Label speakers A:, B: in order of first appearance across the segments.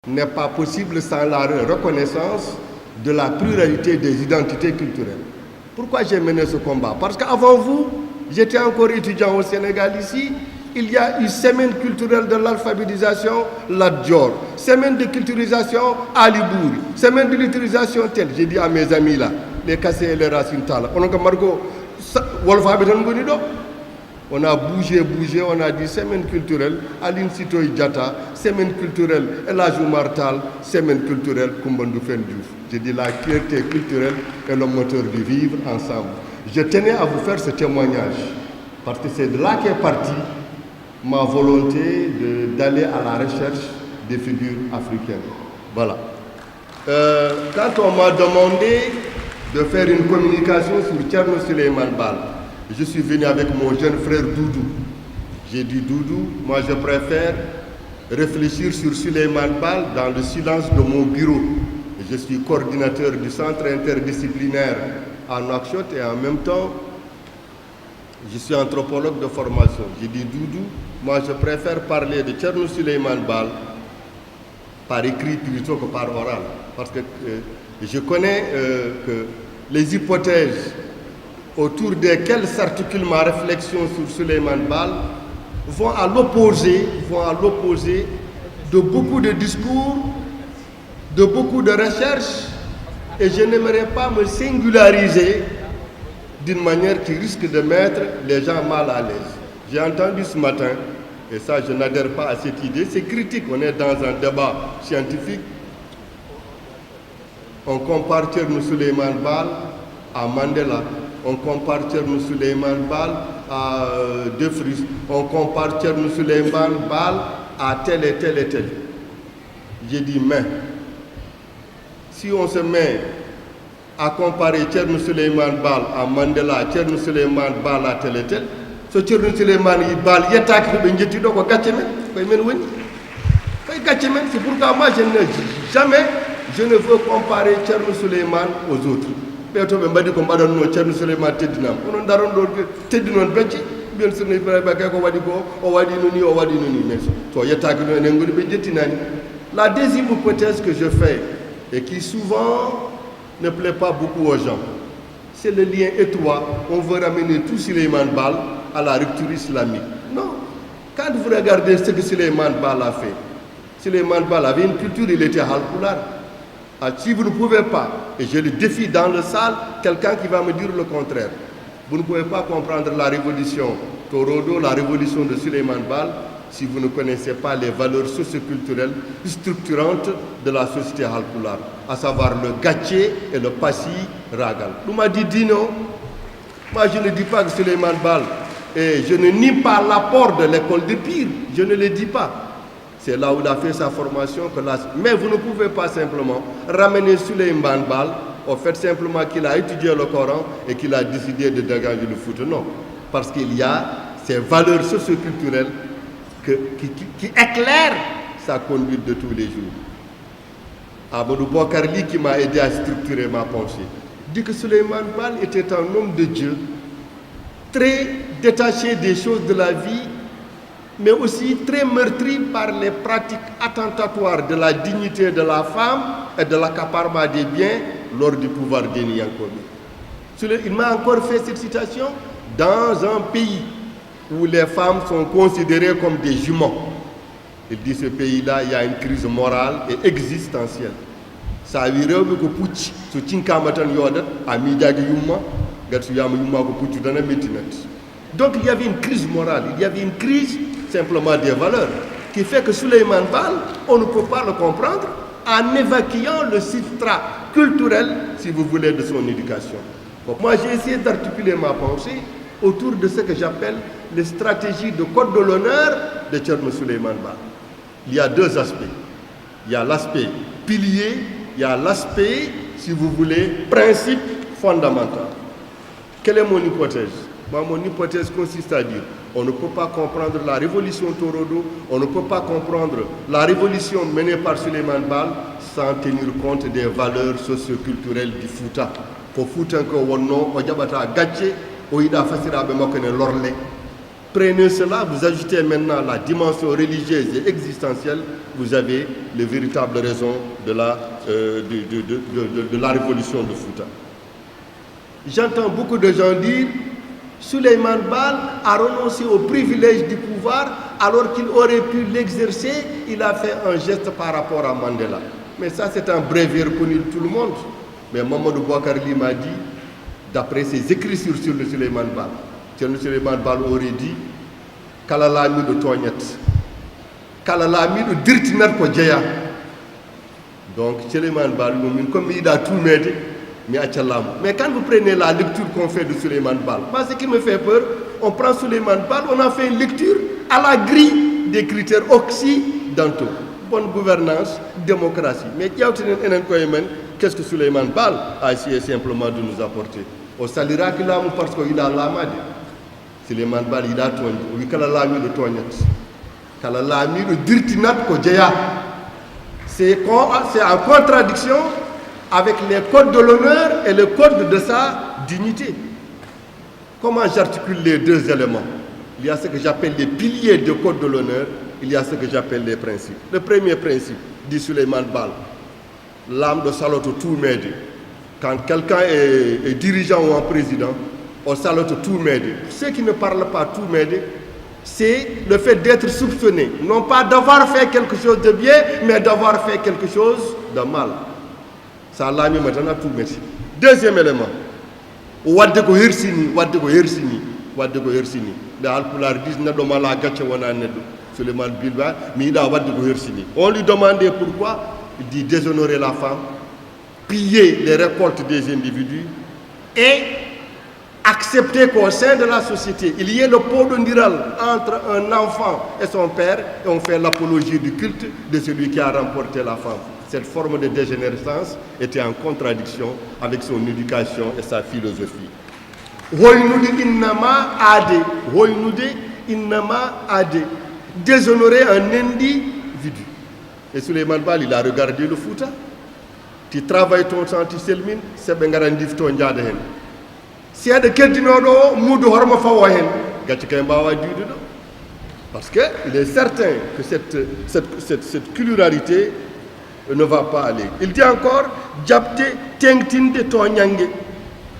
A: n'est pas possible sans la reconnaissance de la pluralité des identités culturelles. Pourquoi j'ai mené ce combat? Parce qu'avant vous, j'étais encore étudiant au Sénégal ici, il y a eu semaine culturelle de l'alphabétisation Lat Dior, semaine de culturisation Ali Bouri, semaine de l'utilisation telle. J'ai dit à mes amis là, les Kassé et les Racine Talla, on a bougé, on a dit semaine culturelle Aline Sitoé Diatta, semaine culturelle El Hadji Oumar Tall, semaine culturelle Coumba Ndoffène Diouf. J'ai dit la fierté culturelle est le moteur du vivre ensemble. Je tenais à vous faire ce témoignage parce que c'est de là qu'est partie ma volonté d'aller à la recherche des figures africaines. Voilà. Quand on m'a demandé de faire une communication sur Thierno Souleymane Baal, je suis venu avec mon jeune frère Doudou. J'ai dit Doudou, moi je préfère réfléchir sur Souleymane Baal dans le silence de mon bureau. Je suis coordinateur du centre interdisciplinaire à Nouakchott et en même temps, je suis anthropologue de formation. J'ai dit Doudou, moi je préfère parler de Thierno Souleymane Baal par écrit plutôt que par oral. Parce que je connais que les hypothèses autour desquelles s'articule ma réflexion sur Souleymane Baal vont à l'opposé de beaucoup de discours, de beaucoup de recherches, et je n'aimerais pas me singulariser d'une manière qui risque de mettre les gens mal à l'aise. J'ai entendu ce matin, et ça je n'adhère pas à cette idée, c'est critique, on est dans un débat scientifique, on compare Thierno Souleymane Baal à Mandela, on compare Thierno Souleymane Baal à De Vries, on compare Thierno Souleymane Baal à tel et tel et tel. J'ai dit, mais si on se met à comparer Thierno Souleymane Baal à Mandela, Thierno Souleymane Baal à tel et tel, ce Thierno Souleymane Baal, c'est pourquoi moi je ne veux comparer Thierno Souleymane aux autres. Mais to be mbadi ko mbaɗon no Thierno Souleymane teddinama onon daron ɗo teddi noon becce mbiyen sono Ibrahima Ba ko waɗi ko o waɗi noni mais to yettaki ɗo enen goni ɓe jettinani. La deuxième hypothèse que je fais et qui souvent ne plaît pas beaucoup aux gens, c'est le lien étroit. On veut ramener tout Souleymane Baal à la rupture islamique. Non, quand vous regardez ce que Souleymane Baal a fait, Souleymane Baal avait une culture, il était halpulaar. Si vous ne pouvez pas, et je le défie dans le salle, quelqu'un qui va me dire le contraire, vous ne pouvez pas comprendre la révolution Torodo, la révolution de Souleymane Baal, si vous ne connaissez pas les valeurs socioculturelles structurantes de la société halpulaar, à savoir le gatché et le passi ragal. Vous m'avez dit non. Moi je ne dis pas que Souleymane Baal, et je ne nie pas l'apport de l'école de Pire, je ne le dis pas. C'est là où il a fait sa formation. Mais vous ne pouvez pas simplement ramener Souleymane Baal au fait simplement qu'il a étudié le Coran et qu'il a décidé de dégager le foot. Non. Parce qu'il y a ces valeurs socioculturelles qui éclairent sa conduite de tous les jours. Amadou Bokarli, qui m'a aidé à structurer ma pensée, dit que Souleymane Baal était un homme de Dieu, très détaché des choses de la vie, mais aussi très meurtri par les pratiques attentatoires de la dignité de la femme et de l'accaparement des biens lors du pouvoir d'Eni Yankobi. Il m'a encore fait cette citation, dans un pays où les femmes sont considérées comme des juments. Il dit ce pays-là, il y a une crise morale et existentielle. Ça a eu rêve que Pouch, ce Tinkamatan Yodat, a mis Yuma, Gatsuyama Yuma Pouch dans la métinette. Donc il y avait une crise morale, il y avait une crise simplement des valeurs, qui fait que Souleymane Baal, on ne peut pas le comprendre en évacuant le substrat culturel, si vous voulez, de son éducation. Donc, moi, j'ai essayé d'articuler ma pensée autour de ce que j'appelle les stratégies de code de l'honneur de Thierno Souleymane Baal. Il y a deux aspects. Il y a l'aspect pilier, il y a l'aspect, si vous voulez, principe fondamental. Quelle est mon hypothèse? Mon hypothèse consiste à dire on ne peut pas comprendre la révolution Torodo, on ne peut pas comprendre la révolution menée par Souleymane Baal sans tenir compte des valeurs socioculturelles du Fouta. Pour Fouta, on a Gatché, on a Fasirabe Mokene Lorle. Prenez cela, vous ajoutez maintenant la dimension religieuse et existentielle, vous avez les véritables raisons de la révolution de Fouta. J'entends beaucoup de gens dire Souleymane Baal a renoncé au privilège du pouvoir alors qu'il aurait pu l'exercer, il a fait un geste par rapport à Mandela. Mais ça, c'est un bréviaire connu de tout le monde. Mais Mamadou Boubacar Ly m'a dit, d'après ses écrits sur le Souleymane Baal, le Souleymane Baal aurait dit kala laamiɗo tooñat kala laamiɗo dirtinat ko jeeya. Donc Souleymane Baal comme il a tout tuumede mi acca laamu. Mais quand vous prenez la lecture qu'on fait de Souleymane Baal, moi ce qui me fait peur, on prend Souleymane Baal, on a fait une lecture à la grille des critères occidentaux, bonne gouvernance, démocratie. Mais qu'est-ce que Souleymane Baal a essayé simplement de nous apporter? On salira qu'il a parce qu'il a l'amade. Souleymane Baal il a tourné, oui kala lami de tognat, kala lami de dirtinat ko jeya. C'est en contradiction avec les codes de l'honneur et le code de sa dignité. Comment j'articule les deux éléments? Il y a ce que j'appelle les piliers du code de l'honneur, il y a ce que j'appelle les principes. Le premier principe, dit Souleymane Baal, l'âme de Saloto tout m'aide. Quand quelqu'un est dirigeant ou un président, on salote tout m'aide. Ceux qui ne parlent pas tout m'aide, c'est le fait d'être soupçonné, non pas d'avoir fait quelque chose de bien, mais d'avoir fait quelque chose de mal. Ça l'a mis maintenant tout m'aide. Deuxième élément, wadde ko hersini, wadde ko hersini, wadde ko hersini. Le alpulaar disent neɗɗo mala gacce wona neɗɗo. Souleymane Bilba, mais il a wadde ko hersini. On lui demandait pourquoi, il dit déshonorer la femme, piller les récoltes des individus et accepter qu'au sein de la société, il y ait le pot de ndiral entre un enfant et son père et on fait l'apologie du culte de celui qui a remporté la femme. Cette forme de dégénérescence était en contradiction avec son éducation et sa philosophie. Déshonorer un individu. Et Souleymane Baal, il a regardé le Fouta. Tu travailles ton temps, tu selmines, c'est bien garandif ton jade hen. Si y a des keddinoɗo mudu hormo fawo hen, gacci kay mbawa dude ɗo. Parce qu'il est certain que cette pluralité ne va pas aller. Il dit encore, jabde tengtinde to nyangue.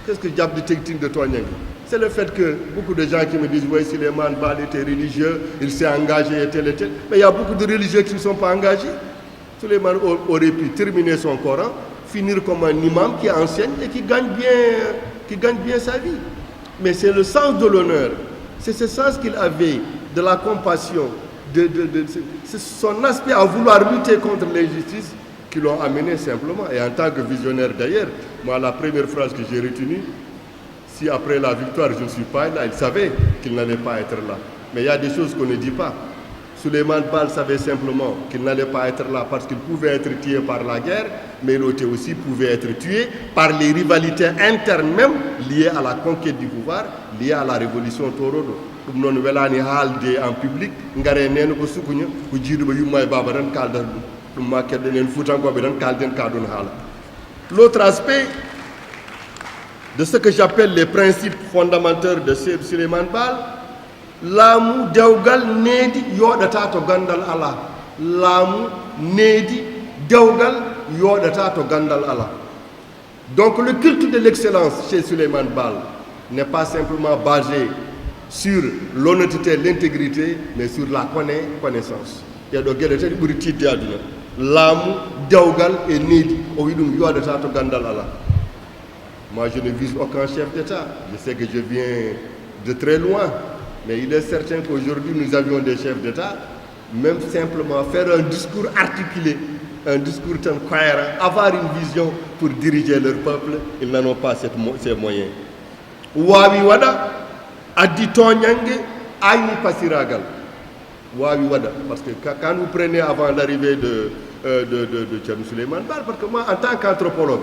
A: Qu'est-ce que jabde tengtinde to nyangue? C'est le fait que beaucoup de gens qui me disent, oui, Souleymane Baal était religieux, il s'est engagé et tel et tel. Mais il y a beaucoup de religieux qui ne sont pas engagés. Souleymane aurait pu terminer son Coran, finir comme un imam qui enseigne et qui gagne bien sa vie. Mais c'est le sens de l'honneur, c'est ce sens qu'il avait de la compassion, c'est son aspect à vouloir lutter contre l'injustice qui l'ont amené simplement. Et en tant que visionnaire d'ailleurs, moi la première phrase que j'ai retenue, si après la victoire je ne suis pas là, il savait qu'il n'allait pas être là. Mais il y a des choses qu'on ne dit pas. Souleymane Baal savait simplement qu'il n'allait pas être là parce qu'il pouvait être tué par la guerre, mais il aussi pouvait être tué par les rivalités internes même liées à la conquête du pouvoir, liées à la révolution Torodo. Ɗum noon welani haalde en public ngare nene ko sukuña ko jiiduɓe yumma e baba tan kaldata ɗum ma keɗɗen en fuutankoɓe tan kalden ka ɗon haala. L'autre aspect de ce que j'appelle les principes fondamentaux de Souleymane Baal, laamu dewgal needi yoɗata to gandal ala. Laamu needi dewgal yoɗata to gandal ala. Donc le culte de l'excellence chez Souleymane Baal n'est pas simplement basé sur l'honnêteté, l'intégrité, mais sur la connaissance. Et donc gueɗe tati ɓuri tidde aduna. Laamu dewgal e needi o wi ɗum yoɗata to gandal ala. Moi je ne vise aucun chef d'État. Je sais que je viens de très loin. Mais il est certain qu'aujourd'hui, nous avions des chefs d'État, même simplement faire un discours articulé, un discours cohérent, avoir une vision pour diriger leur peuple, ils n'en ont pas ces moyens. Wawi wada, addi toñangue, ayni pasiragal. Wawi wada, parce que quand vous prenez avant l'arrivée de Thierno Souleymane Baal, parce que moi, en tant qu'anthropologue,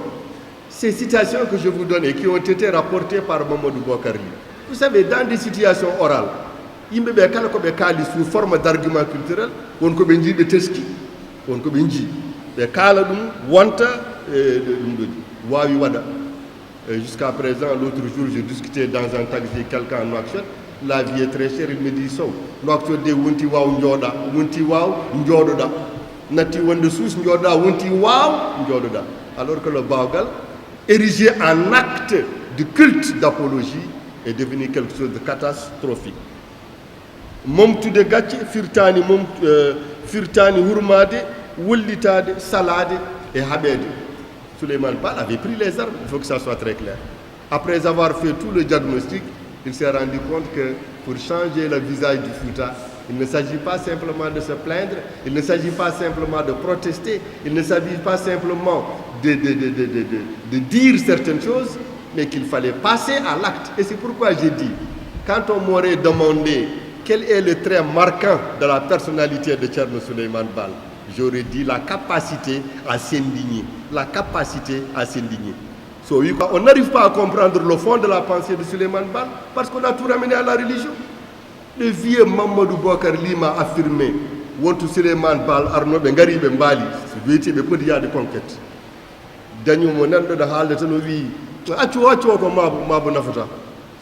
A: ces citations que je vous donne et qui ont été rapportées par Mamadou Boubacar Ly, vous savez, dans des situations orales, il me kala ko be kali sous forme d'argument culturel, on ko be jibe teski, on ko be ji. Be kala dum wonta dum do wawi wada. Jusqu'à présent, l'autre jour, j'ai discuté dans un taxi quelqu'un en Nouakchott la vie est très chère. Il me dit so nokto de wonti waw njoda wonti waw njododa nati wonde sous njoda wonti waw njododa. Alors que le Baogal, érigé en acte de culte d'apologie, est devenu quelque chose de catastrophique. Mom tude gatche firtani mom firtani hurmade wollitade salade et habede. Souleymane Baal avait pris les armes, il faut que ça soit très clair. Après avoir fait tout le diagnostic, il s'est rendu compte que pour changer le visage du Fouta, il ne s'agit pas simplement de se plaindre, il ne s'agit pas simplement de protester, il ne s'agit pas simplement de dire certaines choses, mais qu'il fallait passer à l'acte. Et c'est pourquoi j'ai dit, quand on m'aurait demandé quel est le trait marquant de la personnalité de Thierno Souleymane Baal, j'aurais dit la capacité à s'indigner. La capacité à s'indigner. On n'arrive pas à comprendre le fond de la pensée de Souleymane Baal parce qu'on a tout ramené à la religion. Le vieux Mamadou Bokar Lima a affirmé Wontu Souleymane Baal Arno Bengari Bembali, c'est le petit de conquête. Daniel Monando de Hal de Tanovi, Achuacho comme Mabo Nafata.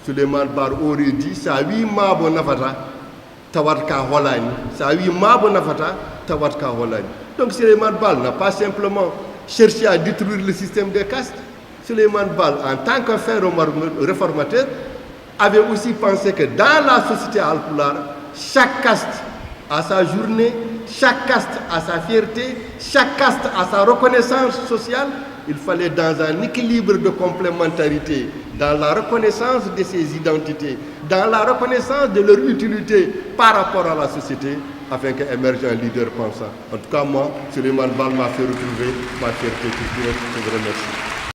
A: Souleymane Baal aurait dit ça, oui, Mabo Nafata, Tawatka Holani, ça, oui, Mabo Nafata. Donc Souleymane Baal n'a pas simplement cherché à détruire le système des castes. Souleymane Baal, en tant que frère réformateur, avait aussi pensé que dans la société alpulaar, chaque caste a sa journée, chaque caste a sa fierté, chaque caste a sa reconnaissance sociale. Il fallait dans un équilibre de complémentarité, dans la reconnaissance de ses identités, dans la reconnaissance de leur utilité par rapport à la société, afin qu'émerge un leader pensant. En tout cas, moi, Souleymane Baal m'a fait retrouver ma fierté culturelle. Je vous remercie.